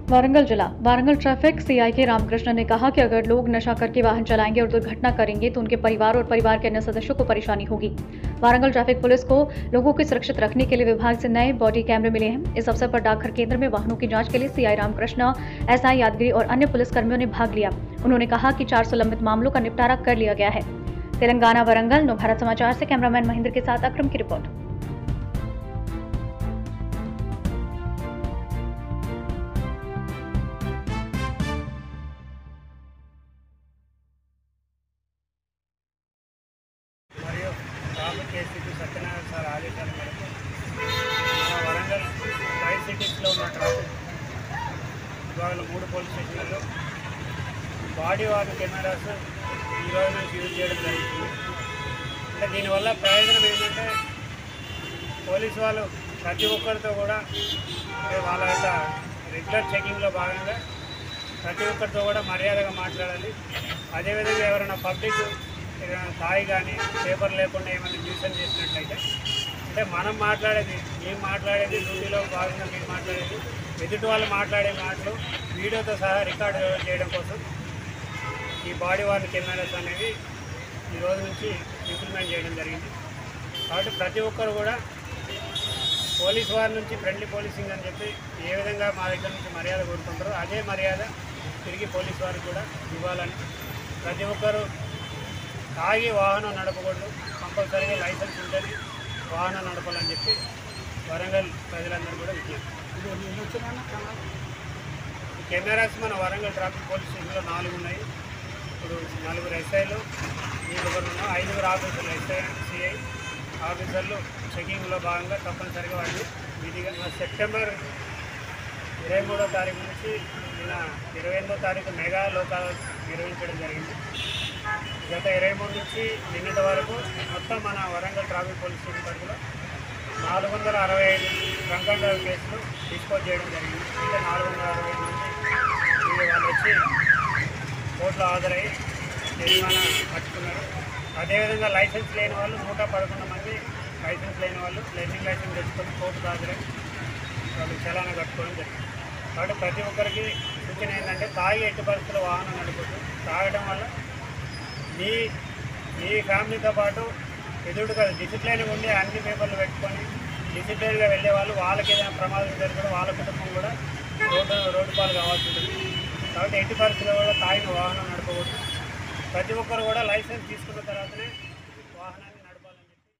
वारंगल जिला Warangal traffic CI के रामकृष्ण ने कहा कि अगर लोग नशा करके वाहन चलाएंगे और दुर्घटना करेंगे तो उनके परिवार और परिवार के अन्य सदस्यों को परेशानी होगी। वारंगल ट्रैफिक पुलिस को लोगों को सुरक्षित रखने के लिए विभाग से नए बॉडी कैमरे मिले हैं। इस अवसर पर डाकघर केंद्र में वाहनों की जांच के लिए सीआई रामकृष्ण, एसआई यादगिरी और अन्य पुलिसकर्मियों ने भाग लिया। उन्होंने कहा कि 400 लंबित मामलों का निपटारा कर लिया गया है। तेलंगाना वारंगल नवभारत समाचार से कैमरामैन महेंद्र के साथ अक्रम की रिपोर्ट। కేసీపీ సత్యనారాయణ సార్ ఆదేశాల మేరకు వరంగల్ ఫైవ్ సిటీస్లో ఉన్న ట్రాఫిక్ విభాగంలో 3 పోలీస్ స్టేషన్లలో బాడీ వార్న్ కెమెరాస్ ఈరోజు నుంచి యూజ్ చేయడం జరుగుతుంది. అంటే దీనివల్ల ప్రయోజనం ఏంటంటే పోలీసు వాళ్ళు ప్రతి ఒక్కరితో కూడా వాళ్ళ యొక్క రెగ్యులర్ చెకింగ్లో భాగంగా ప్రతి ఒక్కరితో కూడా మర్యాదగా మాట్లాడాలి. అదేవిధంగా ఎవరైనా పబ్లిక్ తాయి కానీ పేపర్ లేకుండా ఏమైనా న్యూసెన్స్ చేసినట్లయితే అంటే మేము మాట్లాడేది డ్యూటీలో భాగంగా మీరు మాట్లాడేది ఎదుటి వాళ్ళు మాట్లాడే మాటలు వీడియోతో సహా రికార్డు చేయడం కోసం ఈ బాడీ వార్న్ కెమెరాస్ అనేవి ఈ రోజు నుంచి ఇంప్లిమెంట్ చేయడం జరిగింది. కాబట్టి ప్రతి ఒక్కరు కూడా పోలీస్ వారి నుంచి ఫ్రెండ్లీ పోలీసింగ్ అని చెప్పి ఏ విధంగా మా దగ్గర నుంచి మర్యాద కోరుకుంటారో అదే మర్యాద తిరిగి పోలీస్ వారికి కూడా ఇవ్వాలని, ప్రతి ఒక్కరు తాగి వాహనం నడపకూడదు, కంపల్సరీగా లైసెన్స్ ఉంటుంది వాహనం నడపాలని చెప్పి వరంగల్ ప్రజలందరూ కూడా విజ్ఞప్తి. కెమెరాస్ మన వరంగల్ ట్రాఫిక్ పోలీస్ స్టేషన్లో 4 ఉన్నాయి. ఇప్పుడు 4 ఎస్ఐలు, 5 ఆఫీసర్లు, ఎస్ఐ సిఐ ఆఫీసర్లు చెకింగ్లో భాగంగా తప్పనిసరిగా వాటిని విధిగా సెప్టెంబర్ 23వ తారీఖు నుంచి నిన్న 28వ తారీఖు మెగా లోకాలు నిర్వహించడం జరిగింది. గత 23 నుంచి నిన్నటి వరకు మొత్తం మన వరంగల్ ట్రాఫిక్ పోలీస్ స్టేషన్ పరిధిలో 465 డ్రంక్ అండ్ డ్రైవ్ కేసులు డిస్పోజ్ చేయడం జరిగింది. అంటే 465 మంది వాళ్ళు వచ్చి కోర్టులో హాజరై జరిమానా కట్టుకున్నారు. అదేవిధంగా లైసెన్స్ లేని వాళ్ళు 111 మంది లైసెన్స్ లేని వాళ్ళు లెర్నింగ్ లైసెన్స్ తెచ్చుకొని కోర్టుకు హాజరై వాళ్ళు చలానా కట్టుకోవడం జరిగింది. కాబట్టి ప్రతి ఒక్కరికి సూచన ఏంటంటే తాగి ఎట్టి పరిస్థితుల్లో వాహనం నడపదు. తాగడం వల్ల మీ ఫ్యామిలీతో పాటు ఎదురుగా డిసిప్లైన్గా ఉండి అన్ని పేపర్లు పెట్టుకొని డిసిప్లైన్గా వెళ్ళే వాళ్ళు వాళ్ళకి ఏదైనా ప్రమాదం జరిగితే వాళ్ళ కుటుంబం కూడా రోడ్డు పాలు కావాల్సి ఉంటుంది. కాబట్టి ఎట్టి పరిస్థితుల్లో కూడా తాగిన వాహనం నడపకూడదు. ప్రతి ఒక్కరు కూడా లైసెన్స్ తీసుకున్న తర్వాతనే